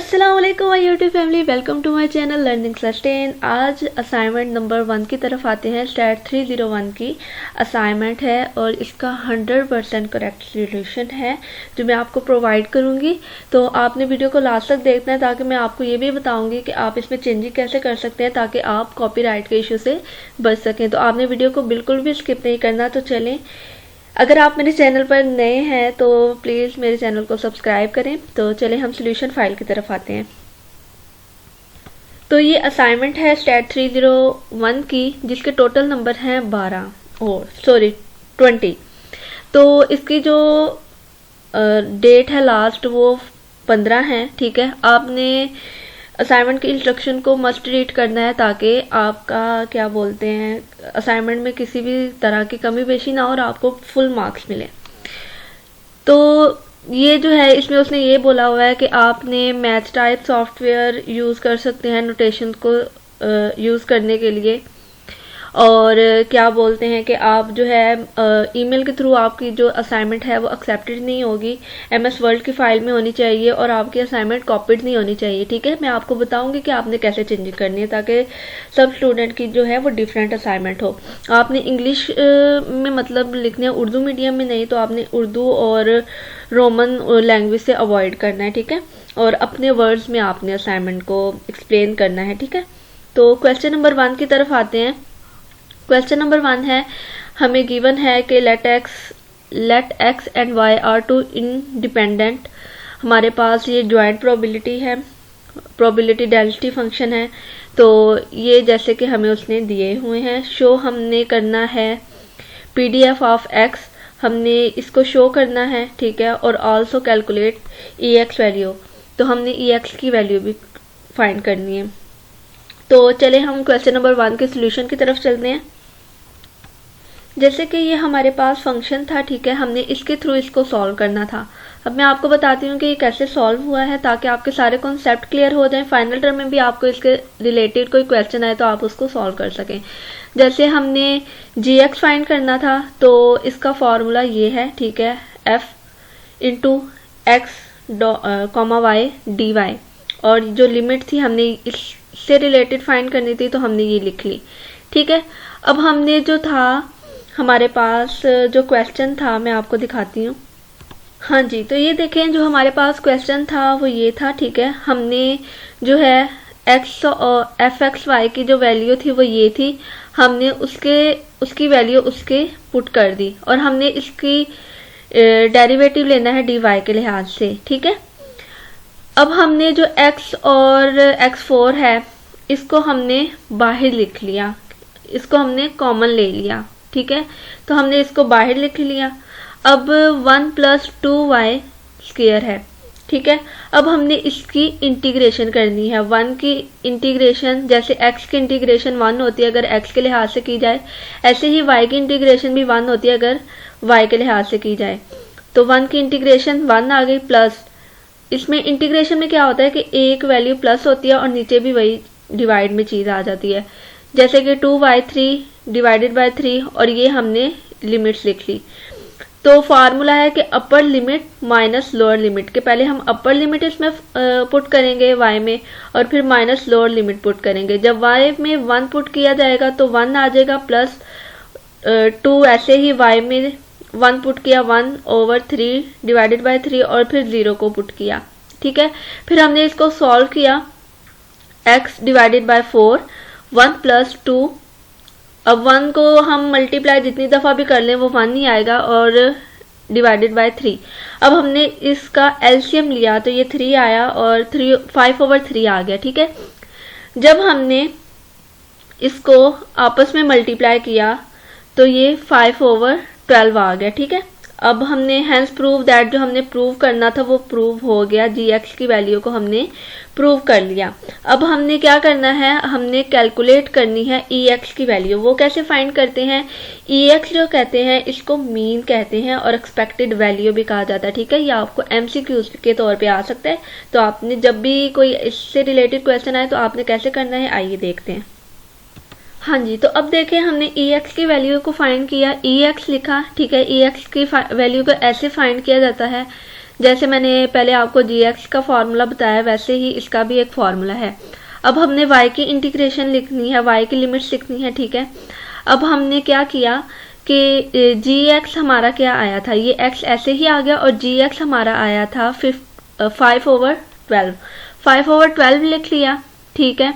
अस्सलाम वालेकुम my YouTube family, welcome to my channel learning class 10। आज असाइनमेंट नंबर 1 की तरफ आते हैं। स्टैट 301 की असाइनमेंट है और इसका 100% करेक्ट सॉल्यूशन है जो मैं आपको प्रोवाइड करूंगी। तो आपने वीडियो को लास्ट तक देखना है ताकि मैं आपको ये भी बताऊंगी कि आप इसमें चेंजिंग कैसे कर सकते हैं ताकि आप कॉपीराइट के इशू से बच सकें। तो आपने वीडियो को बिल्कुल भी स्किप नहीं करना। तो चलें, अगर आप मेरे चैनल पर नए हैं तो प्लीज़ मेरे चैनल को सब्सक्राइब करें। तो चलें हम सॉल्यूशन फाइल की तरफ आते हैं। तो ये असाइनमेंट है स्टैट 301 की जिसके टोटल नंबर हैं 20। तो इसकी जो डेट है लास्ट वो 15 है। ठीक है, आपने असाइनमेंट के इंस्ट्रक्शन को मस्ट रीड करना है ताकि आपका क्या बोलते हैं असाइनमेंट में किसी भी तरह की कमी पेशी ना हो और आपको फुल मार्क्स मिले। तो ये जो है इसमें उसने ये बोला हुआ है कि आपने मैथ टाइप सॉफ्टवेयर यूज़ कर सकते हैं नोटेशन को यूज़ करने के लिए। और क्या बोलते हैं कि आप जो है ईमेल के थ्रू आपकी जो असाइनमेंट है वो एक्सेप्टेड नहीं होगी, MS वर्ड की फाइल में होनी चाहिए और आपकी असाइनमेंट कॉपीड नहीं होनी चाहिए। ठीक है, मैं आपको बताऊंगी कि आपने कैसे चेंजिंग करनी है ताकि सब स्टूडेंट की जो है वो डिफरेंट असाइनमेंट हो। आपने इंग्लिश में मतलब लिखने है, उर्दू मीडियम में नहीं, तो आपने उर्दू और रोमन लैंग्वेज से अवॉइड करना है। ठीक है, और अपने वर्ड्स में आपने असाइनमेंट को एक्सप्लेन करना है। ठीक है, तो क्वेश्चन नंबर 1 की तरफ आते हैं। क्वेश्चन नंबर 1 है, हमें गिवन है कि let x and y are two independent. हमारे पास ये ज्वाइंट प्रोबेबिलिटी है, प्रोबेबिलिटी डेंसिटी फंक्शन है। तो ये जैसे कि हमें उसने दिए हुए हैं। शो हमने करना है PDF ऑफ x, हमने इसको शो करना है। ठीक है, और आल्सो कैलकुलेट EX वैल्यू, तो हमने EX की वैल्यू भी फाइंड करनी है। तो चले हम क्वेश्चन नंबर 1 के सोल्यूशन की तरफ चलते हैं। जैसे कि ये हमारे पास फंक्शन था, ठीक है, हमने इसके थ्रू इसको सॉल्व करना था। अब मैं आपको बताती हूँ कि ये कैसे सॉल्व हुआ है ताकि आपके सारे कॉन्सेप्ट क्लियर हो जाएं। फाइनल टर्म में भी आपको इसके रिलेटेड कोई क्वेश्चन आए तो आप उसको सॉल्व कर सकें। जैसे हमने GX फाइंड करना था तो इसका फॉर्मूला ये है। ठीक है, F into x y dy, और जो लिमिट थी हमने इससे रिलेटेड फाइंड करनी थी तो हमने ये लिख ली। ठीक है, अब हमने जो था हमारे पास जो क्वेश्चन था मैं आपको दिखाती हूँ। हाँ जी, तो ये देखें जो हमारे पास क्वेश्चन था वो ये था। ठीक है, हमने जो है fxy की जो वैल्यू थी वो ये थी, हमने उसकी वैल्यू उसके पुट कर दी और हमने इसकी डेरिवेटिव लेना है dy के लिहाज से। ठीक है, अब हमने जो x और x4 है इसको हमने बाहर लिख लिया, इसको हमने कॉमन ले लिया। ठीक है, तो हमने इसको बाहर लिख लिया। अब 1 + 2y स्क्वायर है। ठीक है, अब हमने इसकी इंटीग्रेशन करनी है। 1 की इंटीग्रेशन जैसे x की इंटीग्रेशन 1 होती है अगर x के लिहाज से की जाए, ऐसे ही y की इंटीग्रेशन भी 1 होती है अगर y के लिहाज से की जाए। तो 1 की इंटीग्रेशन 1 आ गई प्लस, इसमें इंटीग्रेशन में क्या होता है कि एक वैल्यू प्लस होती है और नीचे भी वही डिवाइड में चीज़ आ जाती है, जैसे कि 2y3 डिवाइडेड बाय 3, और ये हमने लिमिट्स लिख ली। तो फार्मूला है कि upper limit minus lower limit के पहले हम अपर लिमिट इसमें पुट करेंगे y में और फिर माइनस लोअर लिमिट पुट करेंगे। जब y में 1 पुट किया जाएगा तो 1 आ जाएगा प्लस 2, ऐसे ही y में 1 पुट किया 1/3 डिवाइडेड बाय 3 और फिर 0 को पुट किया। ठीक है, फिर हमने इसको सॉल्व किया x डिवाइडेड बाय 4, 1 + 2। अब 1 को हम मल्टीप्लाई जितनी दफ़ा भी कर लें वो 1 ही आएगा और डिवाइडेड बाय 3। अब हमने इसका एलसीएम लिया तो ये 3 आया और 5/3 आ गया। ठीक है, जब हमने इसको आपस में मल्टीप्लाई किया तो ये 5/12 आ गया। ठीक है, अब हमने हैंस प्रूव दैट जो हमने प्रूव करना था वो प्रूव हो गया। GX की वैल्यू को हमने प्रूव कर लिया। अब हमने क्या करना है, हमने कैलकुलेट करनी है EX की वैल्यू। वो कैसे फाइंड करते हैं, EX जो कहते हैं इसको मीन कहते हैं और एक्सपेक्टेड वैल्यू भी कहा जाता है। ठीक है, ये आपको MCQ के तौर पे आ सकता है। तो आपने जब भी कोई इससे रिलेटेड क्वेश्चन आए तो आपने कैसे करना है आइए देखते हैं। हाँ जी, तो अब देखें हमने EX की वैल्यू को फाइंड किया, EX लिखा। ठीक है, EX की वैल्यू को ऐसे फाइंड किया जाता है जैसे मैंने पहले आपको gx का फॉर्मूला बताया वैसे ही इसका भी एक फॉर्मूला है। अब हमने y की इंटीग्रेशन लिखनी है, y की लिमिट्स लिखनी है, ठीक है। अब हमने क्या किया कि gx हमारा क्या आया था, ये x ऐसे ही आ गया और gx हमारा आया था 5/12, 5/12 लिख लिया, ठीक है,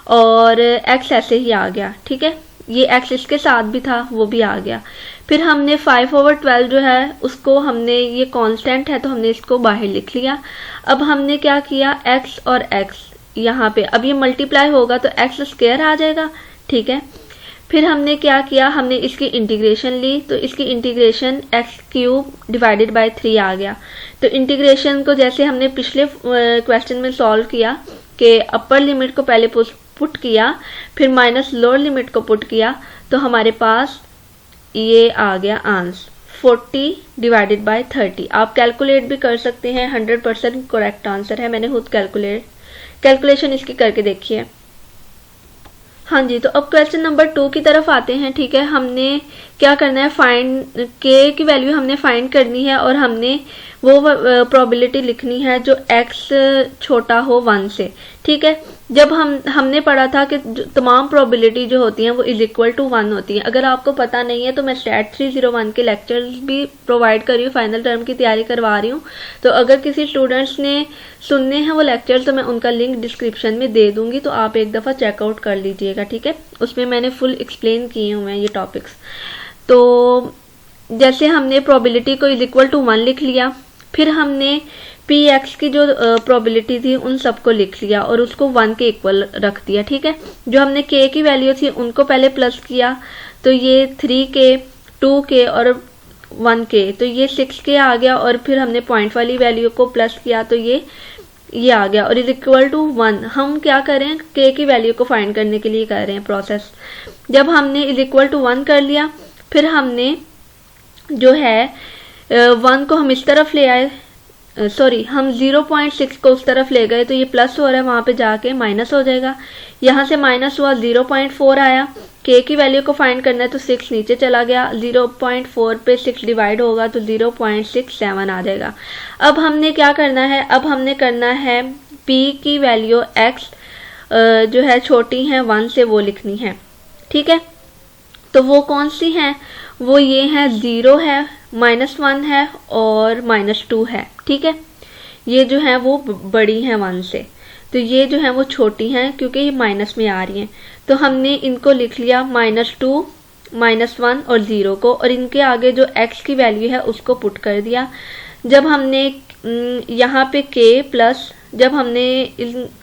और x ऐसे ही आ गया, ठीक है। ये x इसके साथ भी था, वो भी आ गया। फिर हमने 5/12 जो है उसको हमने, ये कांस्टेंट है तो हमने इसको बाहर लिख लिया। अब हमने क्या किया, x और x यहाँ पे अब ये मल्टीप्लाई होगा तो x स्क्वायर आ जाएगा, ठीक है। फिर हमने क्या किया, हमने इसकी इंटीग्रेशन ली तो इसकी इंटीग्रेशन x³ डिवाइडेड बाय 3 आ गया। तो इंटीग्रेशन को जैसे हमने पिछले क्वेश्चन में सॉल्व किया कि अपर लिमिट को पहले पुट किया, फिर माइनस लोअर लिमिट को पुट किया, तो हमारे पास ये आ गया आंसर 40 डिवाइडेड बाय 30। आप कैलकुलेट भी कर सकते हैं, 100% करेक्ट आंसर है। मैंने खुद कैलकुलेशन इसकी करके देखी है। हाँ जी, तो अब क्वेश्चन नंबर 2 की तरफ आते हैं, ठीक है। हमने क्या करना है, फाइंड के की वैल्यू हमने फाइंड करनी है और हमने वो प्रोबेबिलिटी लिखनी है जो x छोटा हो 1 से, ठीक है। जब हमने पढ़ा था कि तमाम प्रोबेबिलिटी जो होती हैं वो इज इक्वल टू 1 होती हैं। अगर आपको पता नहीं है तो मैं स्टैट 301 के लेक्चर्स भी प्रोवाइड कर रही हूँ, फाइनल टर्म की तैयारी करवा रही हूँ। तो अगर किसी स्टूडेंट्स ने सुनने हैं वो लेक्चर तो मैं उनका लिंक डिस्क्रिप्शन में दे दूंगी, तो आप एक दफ़ा चेकआउट कर लीजिएगा, ठीक है। उसमें मैंने फुल एक्सप्लेन किए हुए हैं ये टॉपिक्स। तो जैसे हमने प्रोबेबिलिटी को इज इक्वल टू 1 लिख लिया, फिर हमने px की जो प्रोबेबिलिटी थी उन सबको लिख लिया और उसको 1 के इक्वल रख दिया, ठीक है। जो हमने k की वैल्यू थी उनको पहले प्लस किया, तो ये 3k, 2k और 1k, तो ये 6k आ गया। और फिर हमने पॉइंट वाली वैल्यू को प्लस किया तो ये आ गया और इज इक्वल टू 1। हम क्या करें, k की वैल्यू को फाइंड करने के लिए कर रहे हैं प्रोसेस। जब हमने इज इक्वल टू 1 कर लिया, फिर हमने जो है 1 को हम इस तरफ ले आए, हम 0.6 को उस तरफ ले गए तो ये प्लस हो रहा है, वहां पे जाके माइनस हो जाएगा। यहाँ से माइनस हुआ, 0.4 आया। k की वैल्यू को फाइंड करना है तो 6 नीचे चला गया, 0.4 पे 6 डिवाइड होगा तो 0.67 आ जाएगा। अब हमने क्या करना है, अब हमने करना है p की वैल्यू x जो है छोटी है 1 से वो लिखनी है, ठीक है। तो वो कौन सी है, वो ये है 0 है, -1 है और -2 है, ठीक है। ये जो है वो बड़ी हैं 1 से, तो ये जो है वो छोटी हैं क्योंकि ये माइनस में आ रही हैं। तो हमने इनको लिख लिया -2, -1 और 0 को, और इनके आगे जो x की वैल्यू है उसको पुट कर दिया। जब हमने यहाँ पे k प्लस, जब हमने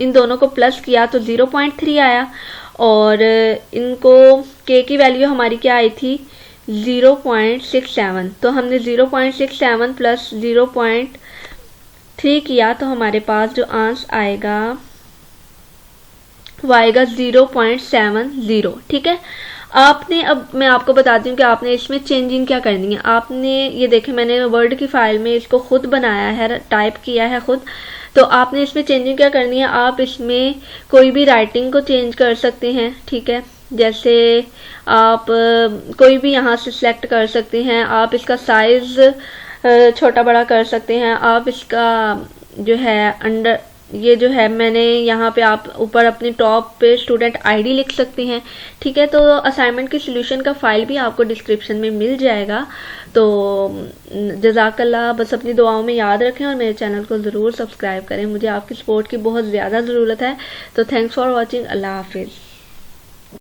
इन दोनों को प्लस किया तो 0.3 आया, और इनको k की वैल्यू हमारी क्या आई थी 0.67, तो हमने 0.67 प्लस 0.3 किया तो हमारे पास जो आंसर आएगा वो आएगा 0.70, ठीक है। आपने, अब मैं आपको बताती हूँ कि आपने इसमें चेंजिंग क्या करनी है। आपने ये देखें, मैंने वर्ड की फाइल में इसको खुद बनाया है, टाइप किया है खुद। तो आपने इसमें चेंजिंग क्या करनी है, आप इसमें कोई भी राइटिंग को चेंज कर सकते हैं, ठीक है। जैसे आप कोई भी यहाँ से सिलेक्ट कर सकते हैं, आप इसका साइज छोटा बड़ा कर सकते हैं, आप इसका जो है अंडर, ये जो है मैंने यहाँ पे, आप ऊपर अपने टॉप पे स्टूडेंट आईडी लिख सकते हैं, ठीक है। तो असाइनमेंट की सॉल्यूशन का फाइल भी आपको डिस्क्रिप्शन में मिल जाएगा। तो जज़ाकल्लाह, बस अपनी दुआओं में याद रखें और मेरे चैनल को ज़रूर सब्सक्राइब करें। मुझे आपकी सपोर्ट की बहुत ज़्यादा ज़रूरत है। तो थैंक्स फॉर वॉचिंग, अल्लाह हाफिज़।